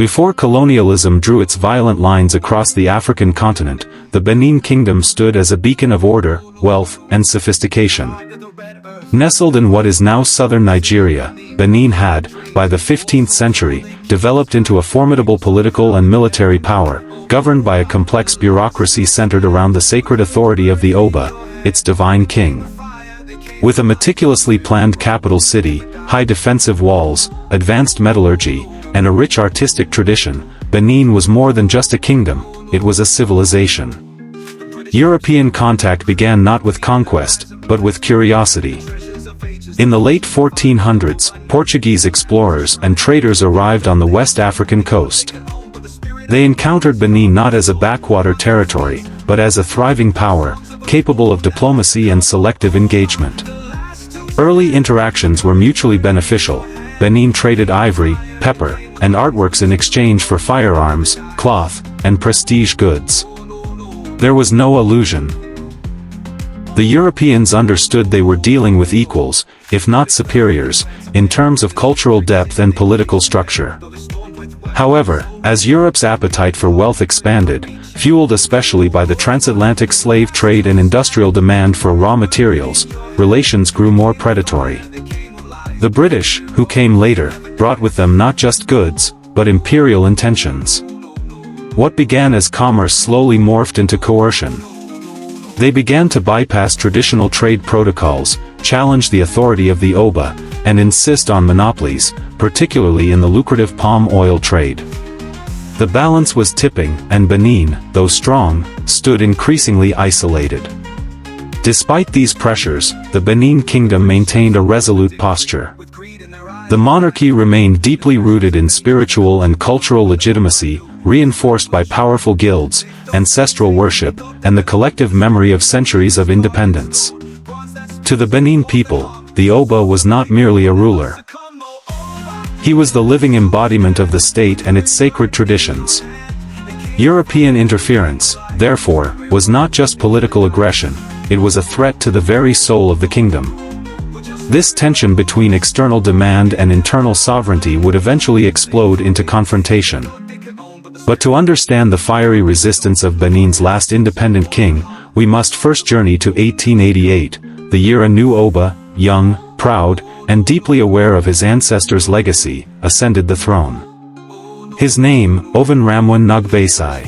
Before colonialism drew its violent lines across the African continent, the Benin Kingdom stood as a beacon of order, wealth, and sophistication. Nestled in what is now southern Nigeria, Benin had, by the 15th century, developed into a formidable political and military power, governed by a complex bureaucracy centered around the sacred authority of the Oba, its divine king. With a meticulously planned capital city, high defensive walls, advanced metallurgy, and a rich artistic tradition, Benin was more than just a kingdom, it was a civilization. European contact began not with conquest, but with curiosity. In the late 1400s, Portuguese explorers and traders arrived on the West African coast. They encountered Benin not as a backwater territory, but as a thriving power, capable of diplomacy and selective engagement. Early interactions were mutually beneficial. Benin traded ivory, pepper, and artworks in exchange for firearms, cloth, and prestige goods. There was no illusion. The Europeans understood they were dealing with equals, if not superiors, in terms of cultural depth and political structure. However, as Europe's appetite for wealth expanded, fueled especially by the transatlantic slave trade and industrial demand for raw materials, relations grew more predatory. The British, who came later, brought with them not just goods, but imperial intentions. What began as commerce slowly morphed into coercion. They began to bypass traditional trade protocols, challenge the authority of the Oba, and insist on monopolies, particularly in the lucrative palm oil trade. The balance was tipping, and Benin, though strong, stood increasingly isolated. Despite these pressures, the Benin Kingdom maintained a resolute posture. The monarchy remained deeply rooted in spiritual and cultural legitimacy, reinforced by powerful guilds, ancestral worship, and the collective memory of centuries of independence. To the Benin people, the Oba was not merely a ruler. He was the living embodiment of the state and its sacred traditions. European interference, therefore, was not just political aggression, it was a threat to the very soul of the kingdom. This tension between external demand and internal sovereignty would eventually explode into confrontation. But to understand the fiery resistance of Benin's last independent king, we must first journey to 1888, the year a new Oba, young, proud, and deeply aware of his ancestors' legacy, ascended the throne. His name, Ovonramwen Nogbaisi.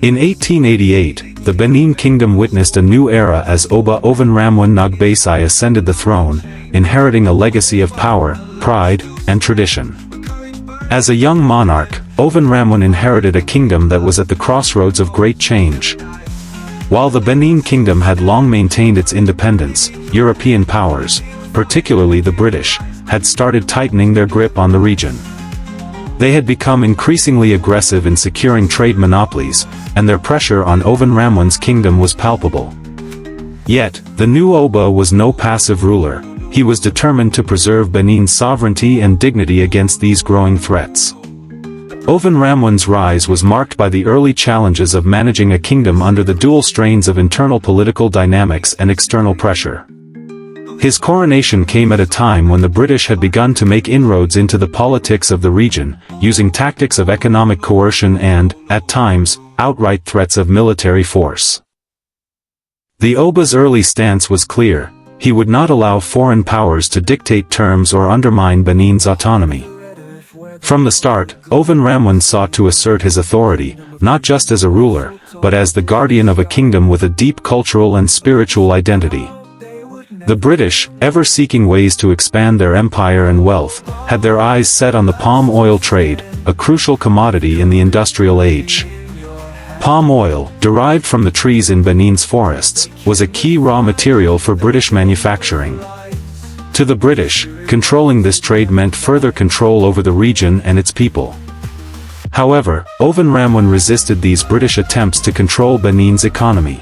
In 1888, the Benin Kingdom witnessed a new era as Oba Ovonramwen Nogbaisi ascended the throne, inheriting a legacy of power, pride, and tradition. As a young monarch, Ovonramwen inherited a kingdom that was at the crossroads of great change. While the Benin Kingdom had long maintained its independence, European powers, particularly the British, had started tightening their grip on the region. They had become increasingly aggressive in securing trade monopolies, and their pressure on Ovonramwen's kingdom was palpable. Yet, the new Oba was no passive ruler. He was determined to preserve Benin's sovereignty and dignity against these growing threats. Ovonramwen's rise was marked by the early challenges of managing a kingdom under the dual strains of internal political dynamics and external pressure. His coronation came at a time when the British had begun to make inroads into the politics of the region, using tactics of economic coercion and, at times, outright threats of military force. The Oba's early stance was clear: he would not allow foreign powers to dictate terms or undermine Benin's autonomy. From the start, Ovonramwen sought to assert his authority, not just as a ruler, but as the guardian of a kingdom with a deep cultural and spiritual identity. The British, ever seeking ways to expand their empire and wealth, had their eyes set on the palm oil trade, a crucial commodity in the industrial age. Palm oil, derived from the trees in Benin's forests, was a key raw material for British manufacturing. To the British, controlling this trade meant further control over the region and its people. However, Ovonramwen resisted these British attempts to control Benin's economy.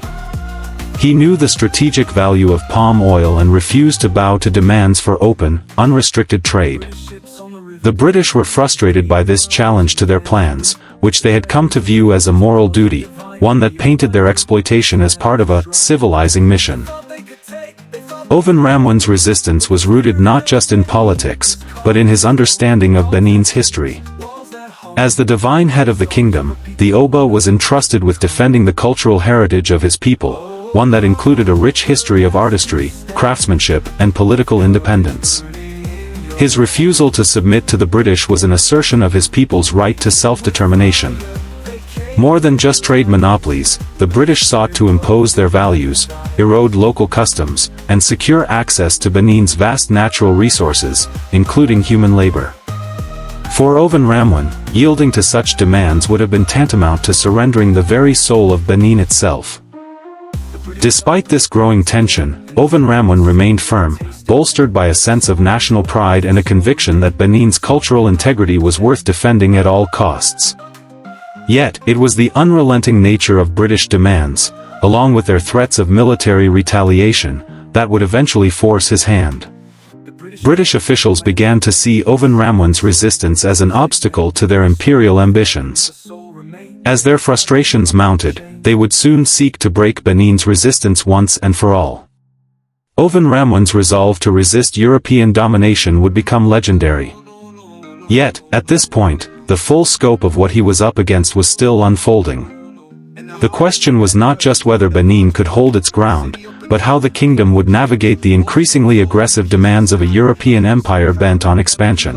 He knew the strategic value of palm oil and refused to bow to demands for open, unrestricted trade. The British were frustrated by this challenge to their plans, which they had come to view as a moral duty, one that painted their exploitation as part of a civilizing mission. Ovonramwen's resistance was rooted not just in politics, but in his understanding of Benin's history. As the divine head of the kingdom, the Oba was entrusted with defending the cultural heritage of his people, one that included a rich history of artistry, craftsmanship, and political independence. His refusal to submit to the British was an assertion of his people's right to self-determination. More than just trade monopolies, the British sought to impose their values, erode local customs, and secure access to Benin's vast natural resources, including human labor. For Ovonramwen, yielding to such demands would have been tantamount to surrendering the very soul of Benin itself. Despite this growing tension, Ovonramwen remained firm, bolstered by a sense of national pride and a conviction that Benin's cultural integrity was worth defending at all costs. Yet, it was the unrelenting nature of British demands, along with their threats of military retaliation, that would eventually force his hand. British officials began to see Ovonramwen's resistance as an obstacle to their imperial ambitions. As their frustrations mounted, they would soon seek to break Benin's resistance once and for all. Ovonramwen's resolve to resist European domination would become legendary. Yet, at this point, the full scope of what he was up against was still unfolding. The question was not just whether Benin could hold its ground, but how the kingdom would navigate the increasingly aggressive demands of a European empire bent on expansion.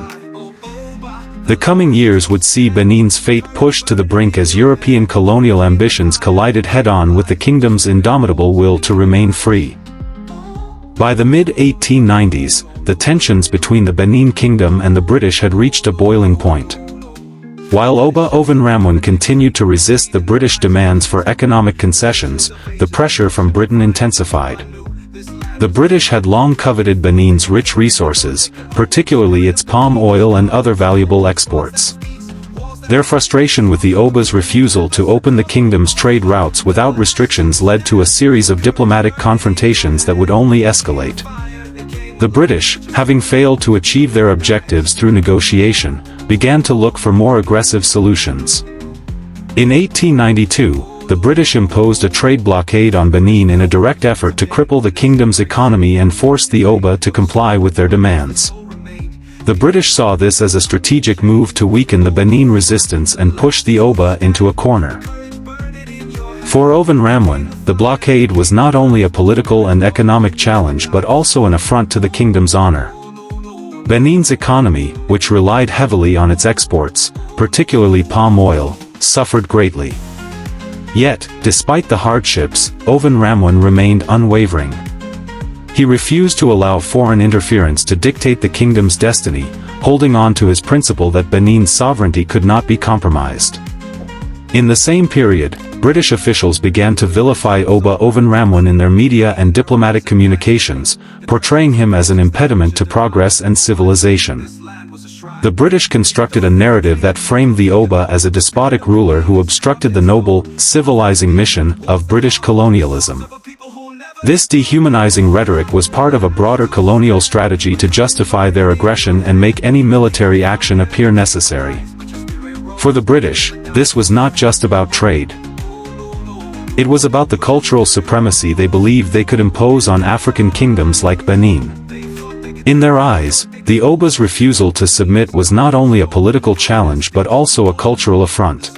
The coming years would see Benin's fate pushed to the brink as European colonial ambitions collided head-on with the kingdom's indomitable will to remain free. By the mid-1890s, the tensions between the Benin Kingdom and the British had reached a boiling point. While Oba Ovonramwen continued to resist the British demands for economic concessions, the pressure from Britain intensified. The British had long coveted Benin's rich resources, particularly its palm oil and other valuable exports. Their frustration with the Oba's refusal to open the kingdom's trade routes without restrictions led to a series of diplomatic confrontations that would only escalate. The British, having failed to achieve their objectives through negotiation, began to look for more aggressive solutions. In 1892, the British imposed a trade blockade on Benin in a direct effort to cripple the kingdom's economy and force the Oba to comply with their demands. The British saw this as a strategic move to weaken the Benin resistance and push the Oba into a corner. For Ovonramwen, the blockade was not only a political and economic challenge but also an affront to the kingdom's honor. Benin's economy, which relied heavily on its exports, particularly palm oil, suffered greatly. Yet, despite the hardships, Ovonramwen remained unwavering. He refused to allow foreign interference to dictate the kingdom's destiny, holding on to his principle that Benin's sovereignty could not be compromised. In the same period, British officials began to vilify Oba Ovonramwen in their media and diplomatic communications, portraying him as an impediment to progress and civilization. The British constructed a narrative that framed the Oba as a despotic ruler who obstructed the noble, civilizing mission of British colonialism. This dehumanizing rhetoric was part of a broader colonial strategy to justify their aggression and make any military action appear necessary. For the British, this was not just about trade. It was about the cultural supremacy they believed they could impose on African kingdoms like Benin. In their eyes, the Oba's refusal to submit was not only a political challenge but also a cultural affront.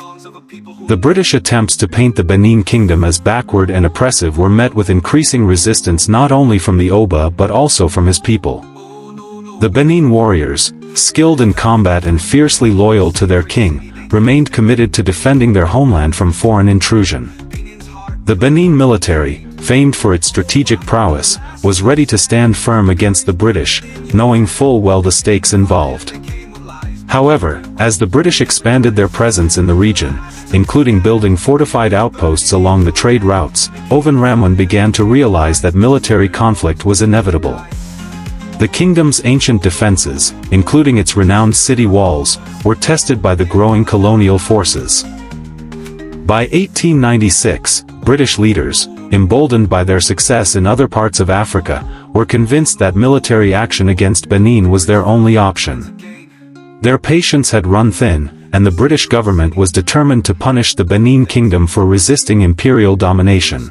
The British attempts to paint the Benin Kingdom as backward and oppressive were met with increasing resistance not only from the Oba but also from his people. The Benin warriors, skilled in combat and fiercely loyal to their king, remained committed to defending their homeland from foreign intrusion. The Benin military, famed for its strategic prowess, was ready to stand firm against the British, knowing full well the stakes involved. However, as the British expanded their presence in the region, including building fortified outposts along the trade routes, Ovonramwen began to realize that military conflict was inevitable. The kingdom's ancient defenses, including its renowned city walls, were tested by the growing colonial forces. By 1896, British leaders, emboldened by their success in other parts of Africa, were convinced that military action against Benin was their only option. Their patience had run thin, and the British government was determined to punish the Benin Kingdom for resisting imperial domination.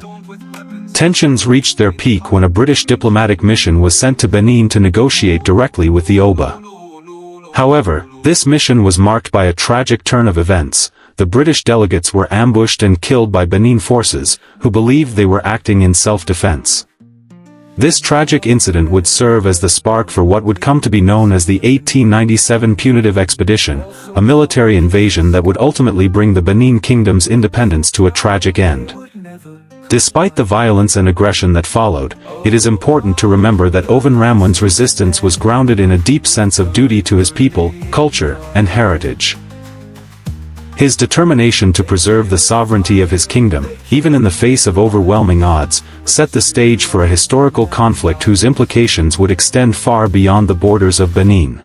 Tensions reached their peak when a British diplomatic mission was sent to Benin to negotiate directly with the Oba. However, this mission was marked by a tragic turn of events. The British delegates were ambushed and killed by Benin forces, who believed they were acting in self-defense. This tragic incident would serve as the spark for what would come to be known as the 1897 Punitive Expedition, a military invasion that would ultimately bring the Benin Kingdom's independence to a tragic end. Despite the violence and aggression that followed, it is important to remember that Ovonramwen's resistance was grounded in a deep sense of duty to his people, culture, and heritage. His determination to preserve the sovereignty of his kingdom, even in the face of overwhelming odds, set the stage for a historical conflict whose implications would extend far beyond the borders of Benin.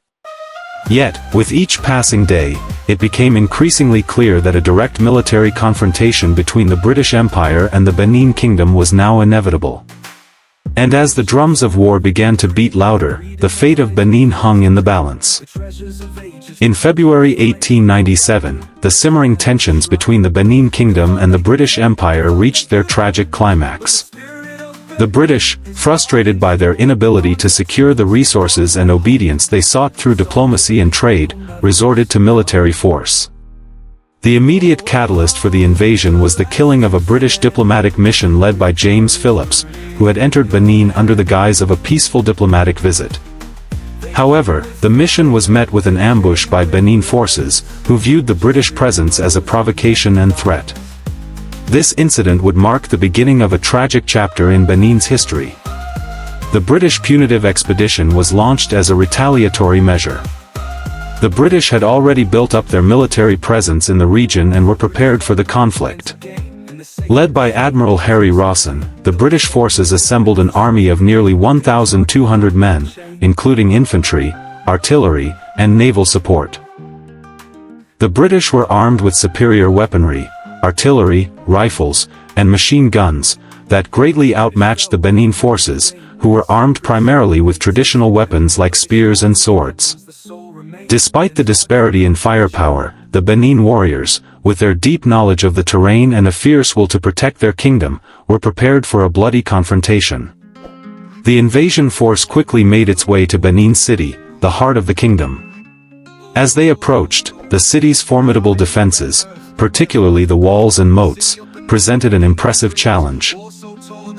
Yet, with each passing day, it became increasingly clear that a direct military confrontation between the British Empire and the Benin Kingdom was now inevitable. And as the drums of war began to beat louder, the fate of Benin hung in the balance. In February 1897, the simmering tensions between the Benin Kingdom and the British Empire reached their tragic climax. The British, frustrated by their inability to secure the resources and obedience they sought through diplomacy and trade, resorted to military force. The immediate catalyst for the invasion was the killing of a British diplomatic mission led by James Phillips, who had entered Benin under the guise of a peaceful diplomatic visit. However, the mission was met with an ambush by Benin forces, who viewed the British presence as a provocation and threat. This incident would mark the beginning of a tragic chapter in Benin's history. The British punitive expedition was launched as a retaliatory measure. The British had already built up their military presence in the region and were prepared for the conflict. Led by Admiral Harry Rawson, the British forces assembled an army of nearly 1,200 men, including infantry, artillery, and naval support. The British were armed with superior weaponry, artillery, rifles, and machine guns, that greatly outmatched the Benin forces, who were armed primarily with traditional weapons like spears and swords. Despite the disparity in firepower, the Benin warriors, with their deep knowledge of the terrain and a fierce will to protect their kingdom, were prepared for a bloody confrontation. The invasion force quickly made its way to Benin City, the heart of the kingdom. As they approached, the city's formidable defenses, particularly the walls and moats, presented an impressive challenge.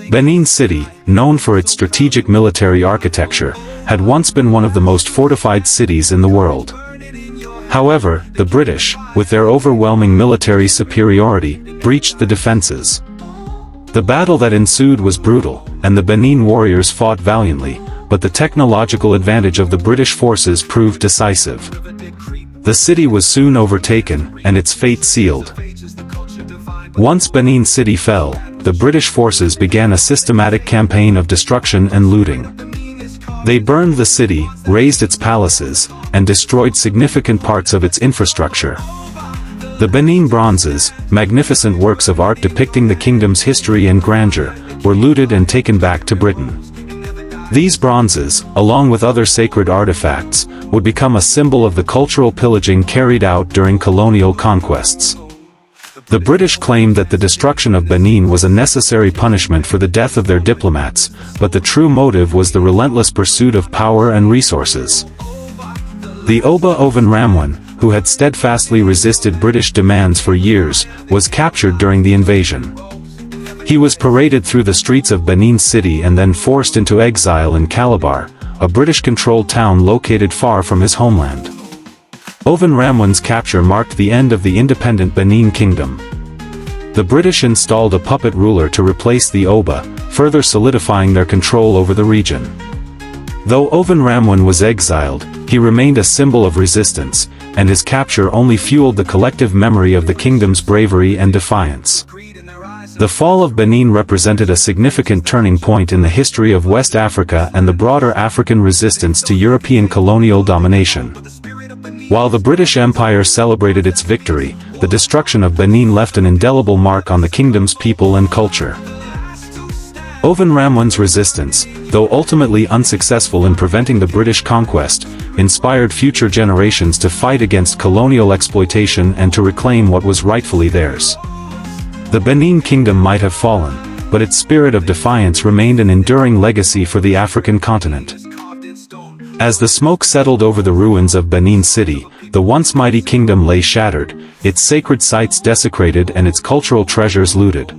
Benin City, known for its strategic military architecture, had once been one of the most fortified cities in the world. However, the British, with their overwhelming military superiority, breached the defenses. The battle that ensued was brutal, and the Benin warriors fought valiantly, but the technological advantage of the British forces proved decisive. The city was soon overtaken, and its fate sealed. Once Benin City fell, the British forces began a systematic campaign of destruction and looting. They burned the city, razed its palaces, and destroyed significant parts of its infrastructure. The Benin bronzes, magnificent works of art depicting the kingdom's history and grandeur, were looted and taken back to Britain. These bronzes, along with other sacred artifacts, would become a symbol of the cultural pillaging carried out during colonial conquests. The British claimed that the destruction of Benin was a necessary punishment for the death of their diplomats, but the true motive was the relentless pursuit of power and resources. The Oba Ovonramwen, who had steadfastly resisted British demands for years, was captured during the invasion. He was paraded through the streets of Benin City and then forced into exile in Calabar, a British-controlled town located far from his homeland. Ovonramwen's capture marked the end of the independent Benin Kingdom. The British installed a puppet ruler to replace the Oba, further solidifying their control over the region. Though Ovonramwen was exiled, he remained a symbol of resistance, and his capture only fueled the collective memory of the kingdom's bravery and defiance. The fall of Benin represented a significant turning point in the history of West Africa and the broader African resistance to European colonial domination. While the British Empire celebrated its victory, the destruction of Benin left an indelible mark on the kingdom's people and culture. Ovonramwen's resistance, though ultimately unsuccessful in preventing the British conquest, inspired future generations to fight against colonial exploitation and to reclaim what was rightfully theirs. The Benin Kingdom might have fallen, but its spirit of defiance remained an enduring legacy for the African continent. As the smoke settled over the ruins of Benin City, the once mighty kingdom lay shattered, its sacred sites desecrated and its cultural treasures looted.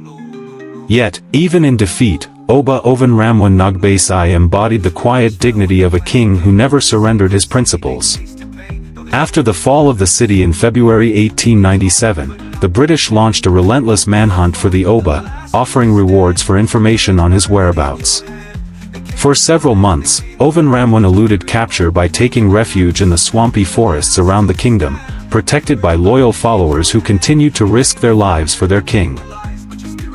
Yet, even in defeat, Oba Ovonramwen Nogbaisi embodied the quiet dignity of a king who never surrendered his principles. After the fall of the city in February 1897, the British launched a relentless manhunt for the Oba, offering rewards for information on his whereabouts. For several months, Ovonramwen eluded capture by taking refuge in the swampy forests around the kingdom, protected by loyal followers who continued to risk their lives for their king.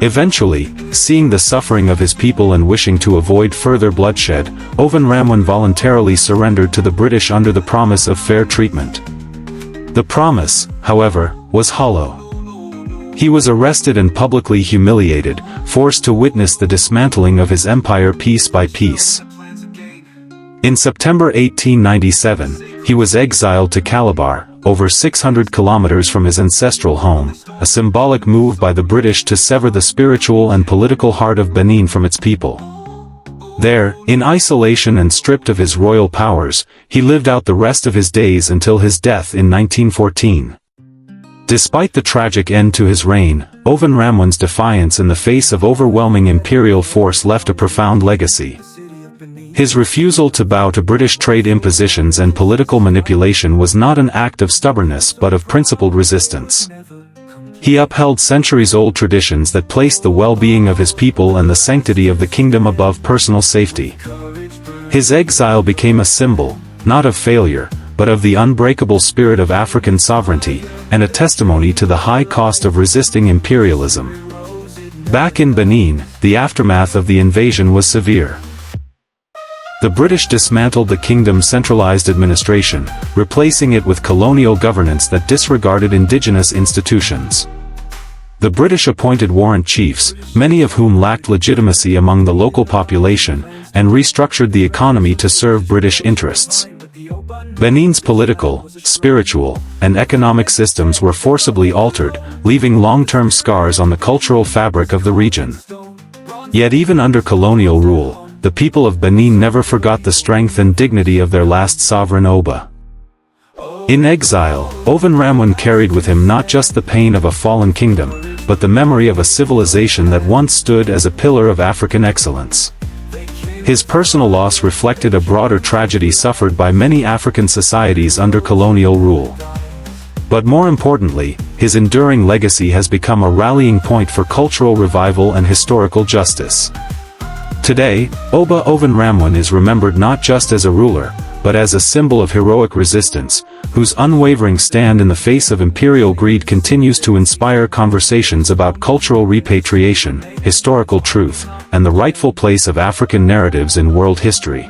Eventually, seeing the suffering of his people and wishing to avoid further bloodshed, Ovonramwen voluntarily surrendered to the British under the promise of fair treatment. The promise, however, was hollow. He was arrested and publicly humiliated, forced to witness the dismantling of his empire piece by piece. In September 1897, he was exiled to Calabar, over 600 kilometers from his ancestral home, a symbolic move by the British to sever the spiritual and political heart of Benin from its people. There, in isolation and stripped of his royal powers, he lived out the rest of his days until his death in 1914. Despite the tragic end to his reign, Ovonramwen's defiance in the face of overwhelming imperial force left a profound legacy. His refusal to bow to British trade impositions and political manipulation was not an act of stubbornness but of principled resistance. He upheld centuries-old traditions that placed the well-being of his people and the sanctity of the kingdom above personal safety. His exile became a symbol, not of failure, but of the unbreakable spirit of African sovereignty, and a testimony to the high cost of resisting imperialism. Back in Benin, the aftermath of the invasion was severe. The British dismantled the kingdom's centralized administration, replacing it with colonial governance that disregarded indigenous institutions. The British appointed warrant chiefs, many of whom lacked legitimacy among the local population, and restructured the economy to serve British interests. Benin's political, spiritual, and economic systems were forcibly altered, leaving long-term scars on the cultural fabric of the region. Yet even under colonial rule, the people of Benin never forgot the strength and dignity of their last sovereign Oba. In exile, Ovonramwen carried with him not just the pain of a fallen kingdom, but the memory of a civilization that once stood as a pillar of African excellence. His personal loss reflected a broader tragedy suffered by many African societies under colonial rule. But more importantly, his enduring legacy has become a rallying point for cultural revival and historical justice. Today, Oba Ovonramwen is remembered not just as a ruler, but as a symbol of heroic resistance, whose unwavering stand in the face of imperial greed continues to inspire conversations about cultural repatriation, historical truth, and the rightful place of African narratives in world history.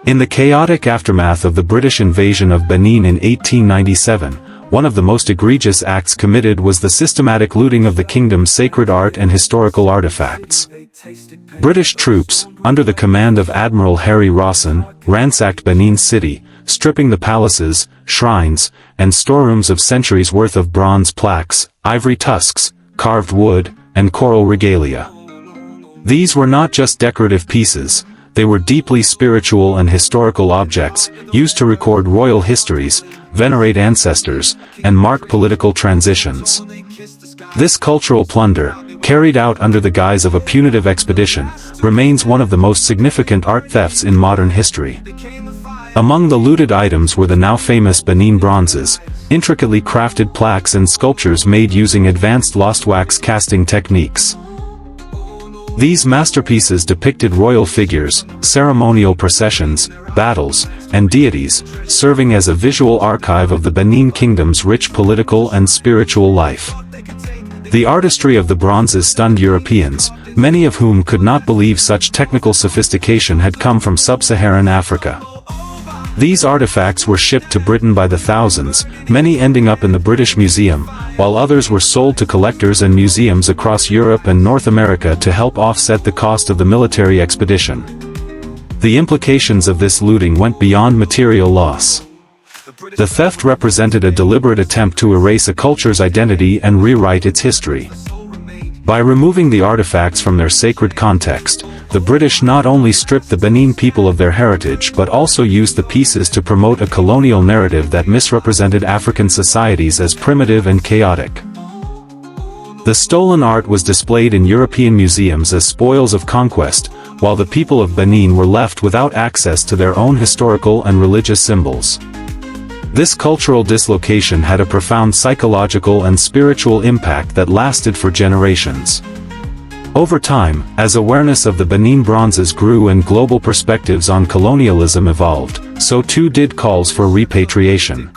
In the chaotic aftermath of the British invasion of Benin in 1897, one of the most egregious acts committed was the systematic looting of the kingdom's sacred art and historical artifacts. British troops, under the command of Admiral Harry Rawson, ransacked Benin City, stripping the palaces, shrines, and storerooms of centuries' worth of bronze plaques, ivory tusks, carved wood, and coral regalia. These were not just decorative pieces, they were deeply spiritual and historical objects, used to record royal histories, venerate ancestors, and mark political transitions. This cultural plunder, carried out under the guise of a punitive expedition, remains one of the most significant art thefts in modern history. Among the looted items were the now famous Benin bronzes, intricately crafted plaques and sculptures made using advanced lost wax casting techniques. These masterpieces depicted royal figures, ceremonial processions, battles, and deities, serving as a visual archive of the Benin Kingdom's rich political and spiritual life. The artistry of the bronzes stunned Europeans, many of whom could not believe such technical sophistication had come from sub-Saharan Africa. These artifacts were shipped to Britain by the thousands, many ending up in the British Museum, while others were sold to collectors and museums across Europe and North America to help offset the cost of the military expedition. The implications of this looting went beyond material loss. The theft represented a deliberate attempt to erase a culture's identity and rewrite its history. By removing the artifacts from their sacred context, the British not only stripped the Benin people of their heritage but also used the pieces to promote a colonial narrative that misrepresented African societies as primitive and chaotic. The stolen art was displayed in European museums as spoils of conquest, while the people of Benin were left without access to their own historical and religious symbols. This cultural dislocation had a profound psychological and spiritual impact that lasted for generations. Over time, as awareness of the Benin bronzes grew and global perspectives on colonialism evolved, so too did calls for repatriation.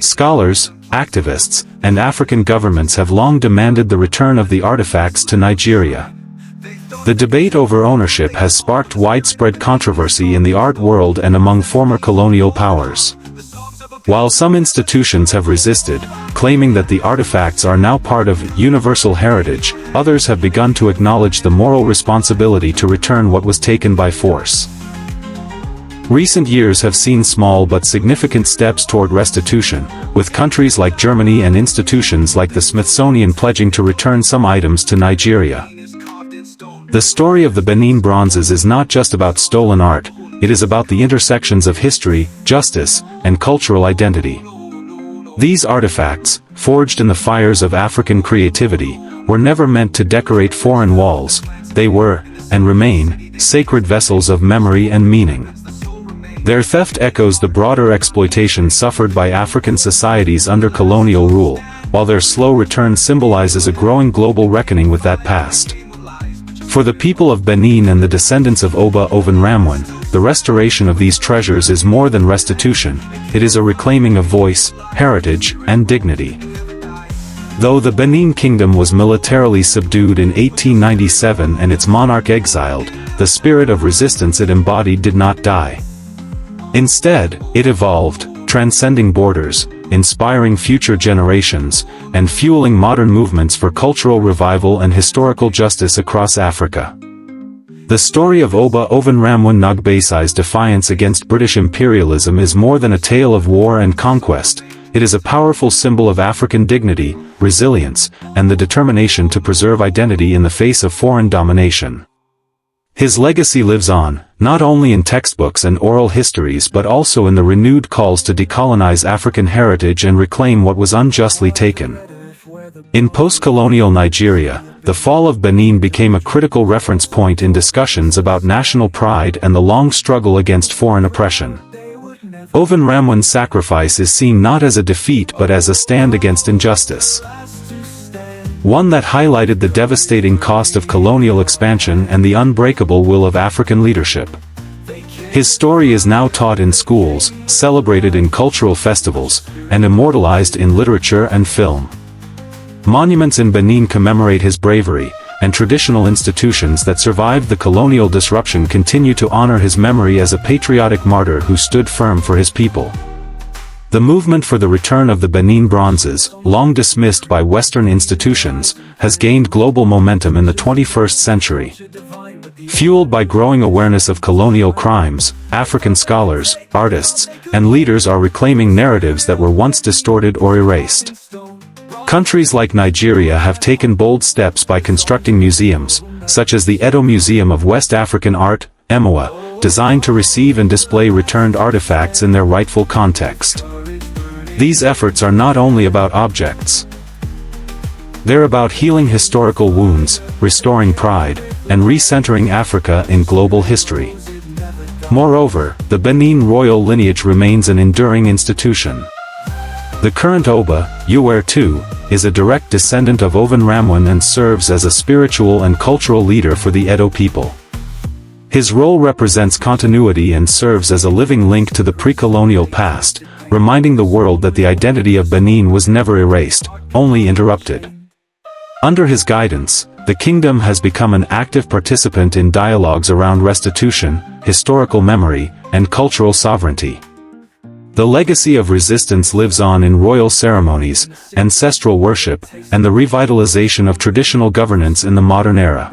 Scholars, activists, and African governments have long demanded the return of the artifacts to Nigeria. The debate over ownership has sparked widespread controversy in the art world and among former colonial powers. While some institutions have resisted, claiming that the artifacts are now part of universal heritage, others have begun to acknowledge the moral responsibility to return what was taken by force. Recent years have seen small but significant steps toward restitution, with countries like Germany and institutions like the Smithsonian pledging to return some items to Nigeria. The story of the Benin bronzes is not just about stolen art, it is about the intersections of history, justice, and cultural identity. These artifacts, forged in the fires of African creativity, were never meant to decorate foreign walls. They were, and remain, sacred vessels of memory and meaning. Their theft echoes the broader exploitation suffered by African societies under colonial rule, while their slow return symbolizes a growing global reckoning with that past. For the people of Benin and the descendants of Oba Ovonramwen, the restoration of these treasures is more than restitution, it is a reclaiming of voice, heritage, and dignity. Though the Benin Kingdom was militarily subdued in 1897 and its monarch exiled, the spirit of resistance it embodied did not die. Instead, it evolved, transcending borders, inspiring future generations, and fueling modern movements for cultural revival and historical justice across Africa. The story of Oba Ovonramwen Nogbaisi's defiance against British imperialism is more than a tale of war and conquest. It is a powerful symbol of African dignity, resilience, and the determination to preserve identity in the face of foreign domination. His legacy lives on, not only in textbooks and oral histories but also in the renewed calls to decolonize African heritage and reclaim what was unjustly taken. In post-colonial Nigeria, the fall of Benin became a critical reference point in discussions about national pride and the long struggle against foreign oppression. Ovonramwen's sacrifice is seen not as a defeat but as a stand against injustice. One that highlighted the devastating cost of colonial expansion and the unbreakable will of African leadership. His story is now taught in schools, celebrated in cultural festivals, and immortalized in literature and film. Monuments in Benin commemorate his bravery, and traditional institutions that survived the colonial disruption continue to honor his memory as a patriotic martyr who stood firm for his people. The movement for the return of the Benin bronzes, long dismissed by Western institutions, has gained global momentum in the 21st century. Fueled by growing awareness of colonial crimes, African scholars, artists, and leaders are reclaiming narratives that were once distorted or erased. Countries like Nigeria have taken bold steps by constructing museums, such as the Edo Museum of West African Art, EMOA, designed to receive and display returned artifacts in their rightful context. These efforts are not only about objects. They're about healing historical wounds, restoring pride, and recentering Africa in global history. Moreover, the Benin royal lineage remains an enduring institution. The current Oba, Uwere II, is a direct descendant of Ovonramwen and serves as a spiritual and cultural leader for the Edo people. His role represents continuity and serves as a living link to the pre-colonial past, reminding the world that the identity of Benin was never erased, only interrupted. Under his guidance, the kingdom has become an active participant in dialogues around restitution, historical memory, and cultural sovereignty. The legacy of resistance lives on in royal ceremonies, ancestral worship, and the revitalization of traditional governance in the modern era.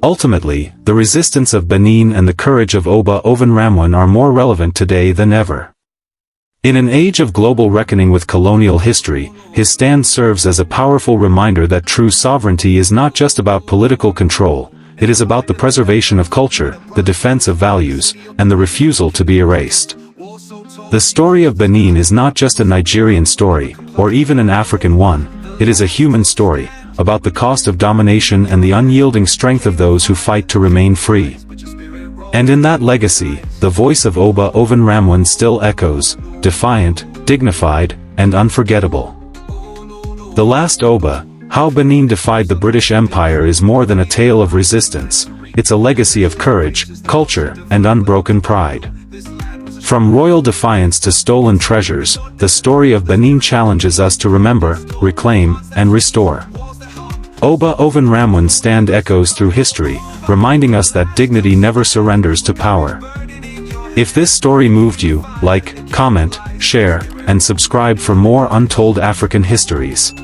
Ultimately, the resistance of Benin and the courage of Oba Ovonramwen are more relevant today than ever. In an age of global reckoning with colonial history, his stand serves as a powerful reminder that true sovereignty is not just about political control, it is about the preservation of culture, the defense of values, and the refusal to be erased. The story of Benin is not just a Nigerian story, or even an African one, it is a human story, about the cost of domination and the unyielding strength of those who fight to remain free. And in that legacy, the voice of Oba Ovonramwen still echoes, defiant, dignified, and unforgettable. The Last Oba, How Benin Defied the British Empire is more than a tale of resistance, it's a legacy of courage, culture, and unbroken pride. From royal defiance to stolen treasures, the story of Benin challenges us to remember, reclaim, and restore. Oba Ovonramwen stand echoes through history, reminding us that dignity never surrenders to power. If this story moved you, like, comment, share, and subscribe for more untold African histories.